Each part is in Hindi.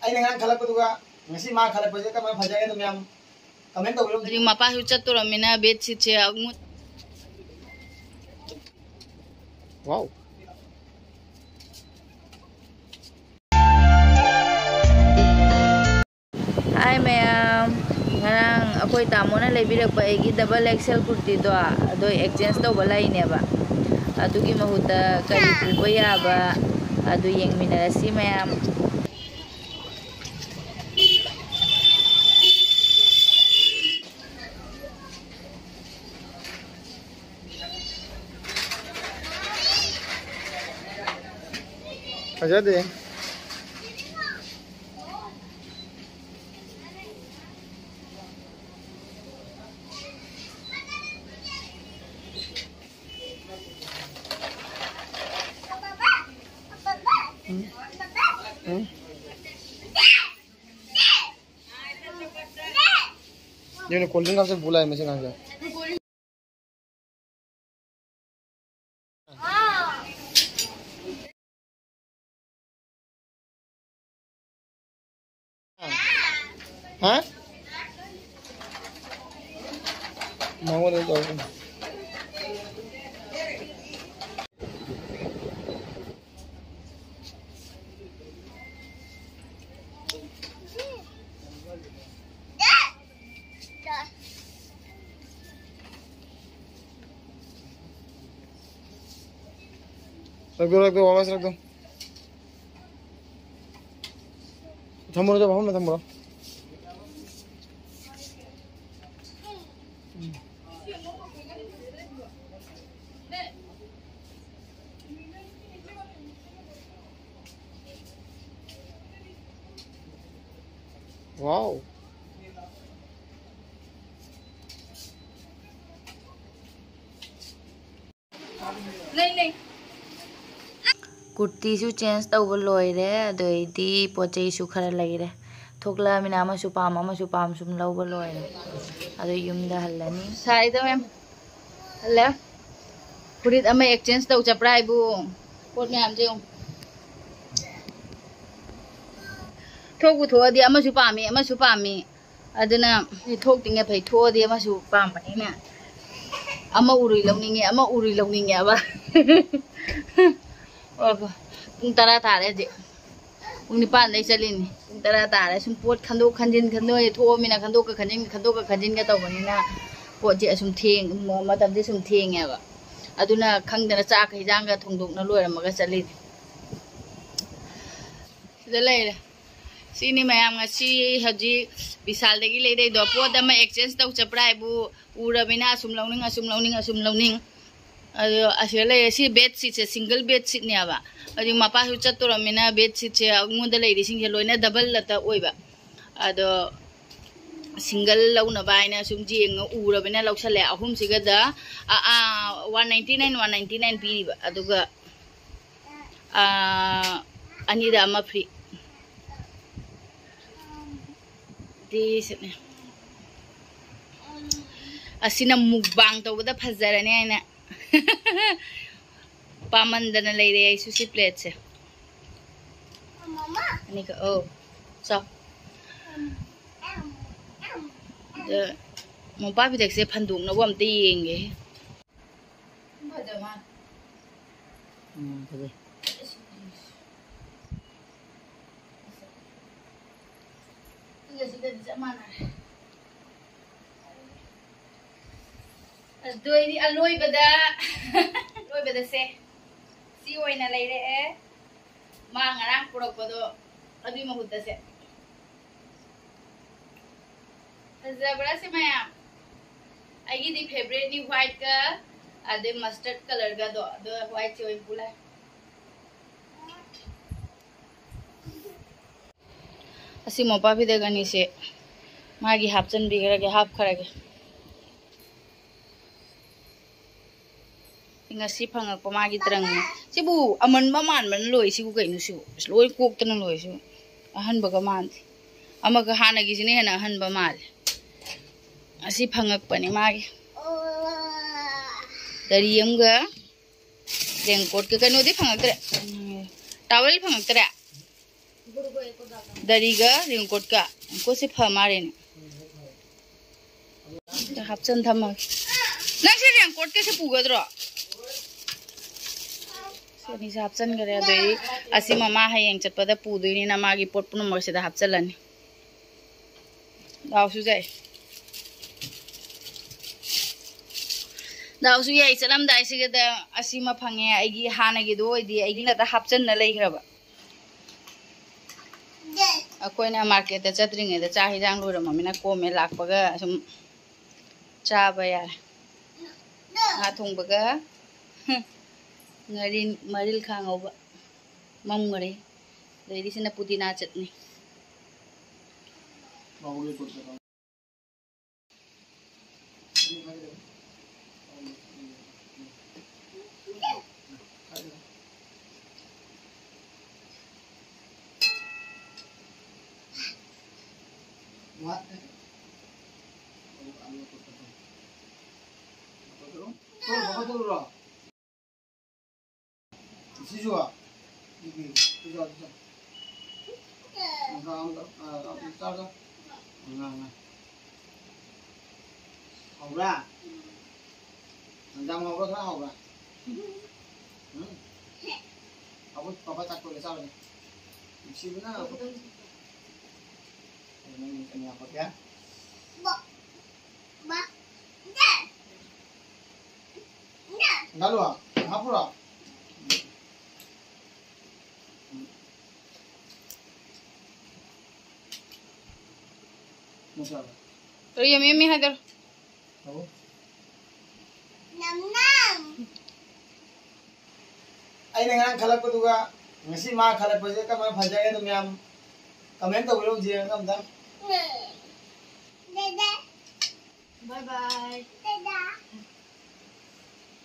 अगर खान खलपी मा खलपे कम फजे तो मैम कमेंट तौर मपा चतुरमीना बेडशीट से wow hi ma'am ngarang akoi tamona lebirak ba egi double XL kurti do ado exchange to balai ne ba adugi mahuta kari puba ya ba adu yengminarasi ma'am आजा दे ये कोल्ड ड्रिंक आपसे बोला है मैं से कहाँ गया हाँ मांगो दे दो रख दो वापस रख दो थमो जब हम ना थमो वाओ नहीं कुर्ती सु चेंज तब लोरे अदी पोचई खर लेरे थोकलामिना पाम सुम लौब लोरे अद यूमद हल्लनी साइद मैम हल्ले फुरीत एक्सचेंज तौ चप्रा है पोट मैम से थोकु थोदी पामी अदना थोकतिंगे फै थोदी पामबनीना उरुई लौनिंगे अब पुंग तरा तारे जे पुंग निपान दे चलीनी पुंग तरा तारे सुम पोट खंदोक खंजिन थोमीना खंदोक खंजिन का तौबनीना पोट जे सुम थेंग मतम जे सुम थेंगेबा अदुना खंगदना चाक हिजांगा थोंदोकना लोयरमगा चली सिदा लेरे सिनी ma'am ngasi haji bisal dagi leidai do pot ama exchange tau chaprai bu urabina sum launing asile si bed sheet se single bed sheet ne aba adi mapa hu chaturamina bed sheet se ngonda leidi sing loina double lata oiba ado single launa baina sum jeng urabina lausale ahum siga da 199 piriba aduga anida ama free this asina mukbang tawda fazarani aina पामंदना ले रे सुसी प्लेट से मम्मा अनि का ओ सो द मोपा भी देख से फंदुक न वम ते येंगे भजमा भजे ये सीधा जमाना दोई अलोई बदा लोई बदा से सी ओइना लेरे ए मा ngarang पुरकपदो अदुई महुत से जबरा से मैम आइगी दी फेवरेट नी व्हाइट का अदे मस्टर्ड कलर का दो व्हाइट से ओइ पुला असी मोपा भी देगनी से मागी हाफचन बिगरा के half खरागे ngasi phangak pamagi trang sibu aman ba man man loi sibu kainu sibu loi kok tan loi sibu ahan baga man amaga hana gi sine hana ahan ba mal asi phangak pani magi dari amga rengkot ke kanu di phangak tre tawel phangak tre दरीगा रिंगकोट का को से फमारे ने हापचन थम नंग से रिंगकोट के से पुगद्रो सेनी से हापचन करे दई असि ममा हयेंग चटपदा पुदुनी ना मागी पोट पुनम से दा हापचलनी दावसु जाय दावसु याई चलम दाई से दा असि म फंगे आइगी हानगी दो ओइदी आइगी ना दा हापचन न लेखरबा अकोइना मार्केट दा चत्रिंगे दा चा हिजांग लोरम ममिना कोमे लाकपगा सम चाबा यार हा थोंबगा ngari maril khangauba mam ngare dei sina putina chutney बाहुले को से Siswa, ini, siswa. Enggak, Hậu Giang hậu rất hậu ra. Hậu có chặt tôi là sao này? Xíu nữa. Mình cái nhà có bé. Enggak lu, hapus lah. तो ये मम्मी हैदर ai nang khalak ko duga ngasi ma khalak paje ka ma phajage to myam comment to bolo je ngam da bye bye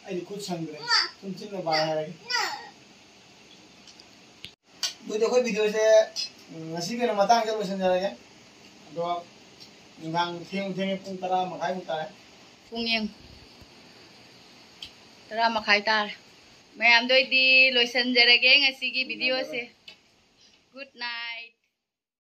ai khud sang re tum chin na ba hai तो देखो वीडियो से ngasi ke na matang ke losen jara ge do ngang thing pung tara makai utar pung yang tara makai tar मैं आम दो दी लोसन जरा के ngasi की वीडियो से गुड नाइट